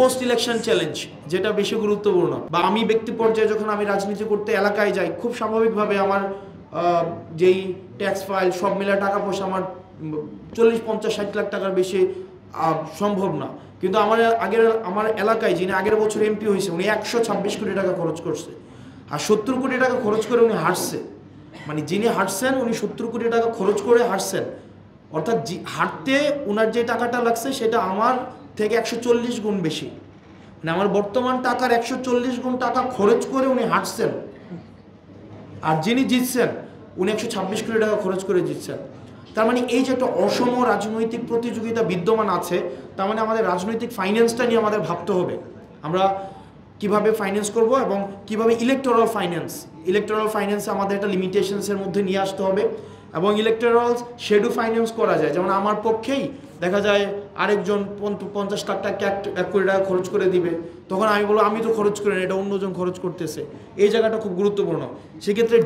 Post election challenge, যেটা বেশি গুরুত্বপূর্ণ। বা আমি ব্যক্তি পর্যায়ে যখন আমি রাজনীতি করতে এলাকায় যাই, খুব স্বাভাবিকভাবে আমার যেই ট্যাক্স ফাইল সব মিলে টাকা পয়সা আমার 40-50-60 লাখ টাকার বেশি সম্ভব না। কিন্তু আমার এলাকায় যিনি আগের বছর এমপি হয়েছে, উনি 126 কোটি টাকা খরচ করছে, আর 70 কোটি টাকা খরচ করে উনি হারছে। মানে যিনি হারছেন উনি 70 কোটি টাকা খরচ করে হারছেন, অর্থাৎ হারতে ওনার যে টাকাটা লাগছে সেটা আমার থেকে 140 গুণ বেশি। মানে আমার বর্তমান টাকার 140 গুণ টাকা খরচ করে উনি হারছেন, আর যিনি জিতছেন উনি 126 কোটি টাকা খরচ করে জিতছেন। তার মানে এই যে একটা অসম রাজনৈতিক প্রতিযোগিতা বিদ্যমান আছে, তার মানে আমাদের রাজনৈতিক ফাইন্যান্সটা নিয়ে আমাদের ভাবতে হবে। আমরা কিভাবে ফাইন্যান্স করব এবং কিভাবে ইলেকটোরাল ফাইন্যান্স আমাদের একটা লিমিটেশনসের মধ্যে নিয়ে আসতে হবে। এবং ইলেকটোরাল শেডো ফাইন্যান্স করা যায়, যেমন আমার পক্ষেই দেখা যায় আরেকজন 50 লাখ টাকা 1 কোটি টাকা খরচ করে দিবে, তখন আমি বলবো আমি তো খরচ করি না, এটা অন্যজন খরচ করতেছে। এই জায়গাটা খুব গুরুত্বপূর্ণ। সেক্ষেত্রে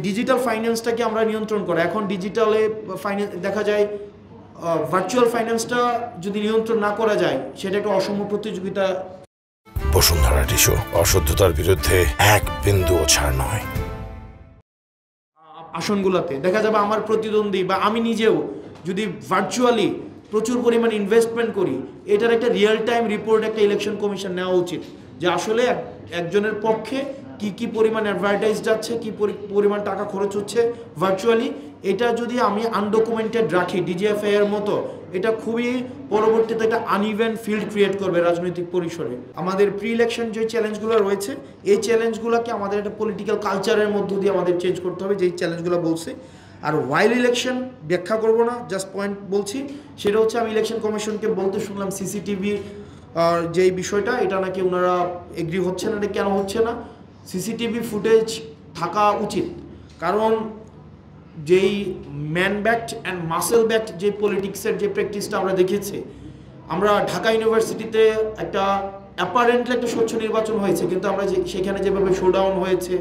ডিজিটাল ফাইন্যান্সটাকে আমরা নিয়ন্ত্রণ করা। এখন ডিজিটালে ফাইন্যান্স দেখা যায় ভার্চুয়াল ফাইন্যান্সটা যদি নিয়ন্ত্রণ না করা যায়, সেটা একটা অসম প্রতিযোগিতা। বসুন্ধরা টিস্যু, অশুদ্ধতার বিরুদ্ধে এক বিন্দুও ছাড় নয়। আসনগুলোতে দেখা যাবে আমার প্রতিদ্বন্দ্বী বা আমি নিজেও যদি ভার্চুয়ালি প্রচুর পরিমাণ ইনভেস্টমেন্ট করি, এটার একটা রিয়েল টাইম রিপোর্ট একটা ইলেকশন কমিশন নেওয়া উচিত, যে আসলে একজনের পক্ষে কি পরিমাণ অ্যাডভার্টাইজ যাচ্ছে, কি পরিমাণ টাকা খরচ হচ্ছে ভার্চুয়ালি। এটা যদি আমি আনডকুমেন্টেড রাখি ডিজিএফআই এর মতো, এটা খুবই পরবর্তীতে একটা আনইভেন ফিল্ড ক্রিয়েট করবে রাজনৈতিক পরিসরে। আমাদের প্রি ইলেকশন যে চ্যালেঞ্জগুলো রয়েছে, এই চ্যালেঞ্জগুলোকে আমাদের একটা পলিটিক্যাল কালচারের মধ্য দিয়ে আমাদের চেঞ্জ করতে হবে, যেই চ্যালেঞ্জগুলো বলছে। আর ওয়াইল ইলেকশন ব্যাখ্যা করবো না, জাস্ট পয়েন্ট বলছি। সেটা হচ্ছে আমি ইলেকশন কমিশনকে বলতে শুনলাম সিসিটিভি যেই বিষয়টা, এটা নাকি ওনারা এগ্রি হচ্ছে না। এটা কেন হচ্ছে না? সিসিটিভি ফুটেজ থাকা উচিত, কারণ যেই man backed and muscle backed যে পলিটিক্সের যে প্র্যাকটিসটা আমরা দেখেছি, আমরা ঢাকা ইউনিভার্সিটিতে অ্যাপারেন্টলি একটা স্বচ্ছ নির্বাচন হয়েছে, কিন্তু আমরা সেখানে যেভাবে শোডাউন হয়েছে,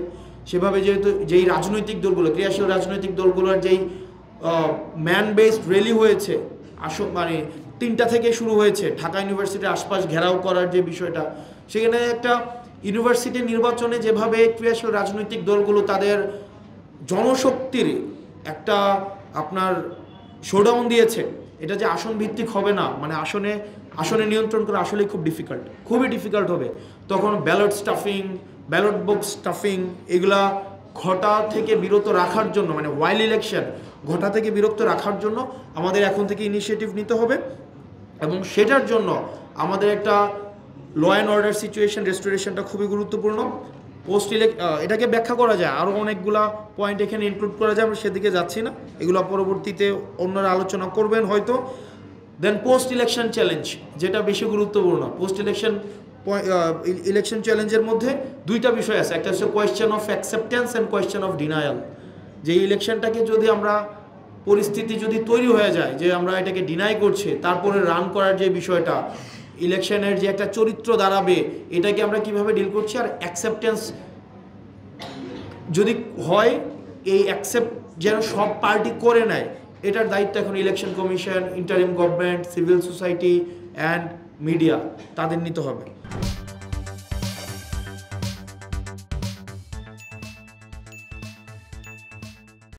সেভাবে যেহেতু যেই রাজনৈতিক দলগুলো, ক্রিয়াশীল রাজনৈতিক দলগুলোর যেই ম্যান বেসড র্যালি হয়েছে, মানে 3টা থেকে শুরু হয়েছে, ঢাকা ইউনিভার্সিটির আশপাশ ঘেরাও করার যে বিষয়টা, সেখানে একটা ইউনিভার্সিটি নির্বাচনে যেভাবে ক্রিয়াশীল রাজনৈতিক দলগুলো তাদের জনশক্তির একটা আপনার শোডাউন দিয়েছে, এটা যে আসন ভিত্তিক হবে না, মানে আসনে নিয়ন্ত্রণ করা আসলেই খুবই ডিফিকাল্ট হবে। তখন ব্যালট বক্স স্টাফিং এগুলা ঘটা থেকে বিরত রাখার জন্য, মানে ওয়াইল ইলেকশন ঘটা থেকে বিরত রাখার জন্য আমাদের এখন থেকে ইনিশিয়েটিভ নিতে হবে। এবং সেটার জন্য আমাদের একটা ল অ্যান্ড অর্ডার সিচুয়েশন রেস্টোরেশনটা খুবই গুরুত্বপূর্ণ। এটাকে ব্যাখ্যা করা যায়, আরও অনেকগুলা পয়েন্ট এখানে ইনক্লুড করা যায়, আমরা সেদিকে যাচ্ছি না, এগুলো পরবর্তীতে অন্যরা আলোচনা করবেন হয়তো। দেন পোস্ট ইলেকশন চ্যালেঞ্জ, যেটা বেশি গুরুত্বপূর্ণ। পোস্ট ইলেকশন চ্যালেঞ্জের মধ্যে 2টা বিষয় আছে, একটা হচ্ছে question of acceptance and question of denial. যে ইলেকশনটাকে যদি আমরা পরিস্থিতি যদি তৈরি হয়ে যায় যে আমরা এটাকে ডিনাই করছি, তারপরে রান করার যে বিষয়টা, ইলেকশনের যে একটা চরিত্র দাঁড়াবে, এটাকে আমরা কিভাবে ডিল করছি। আর অ্যাকসেপ্টেন্স যদি হয়, এই অ্যাকসেপ্ট যেন সব পার্টি করে নেয়, এটার দায়িত্ব এখন election commission, interim government, civil society and media, তাদের নিতে হবে।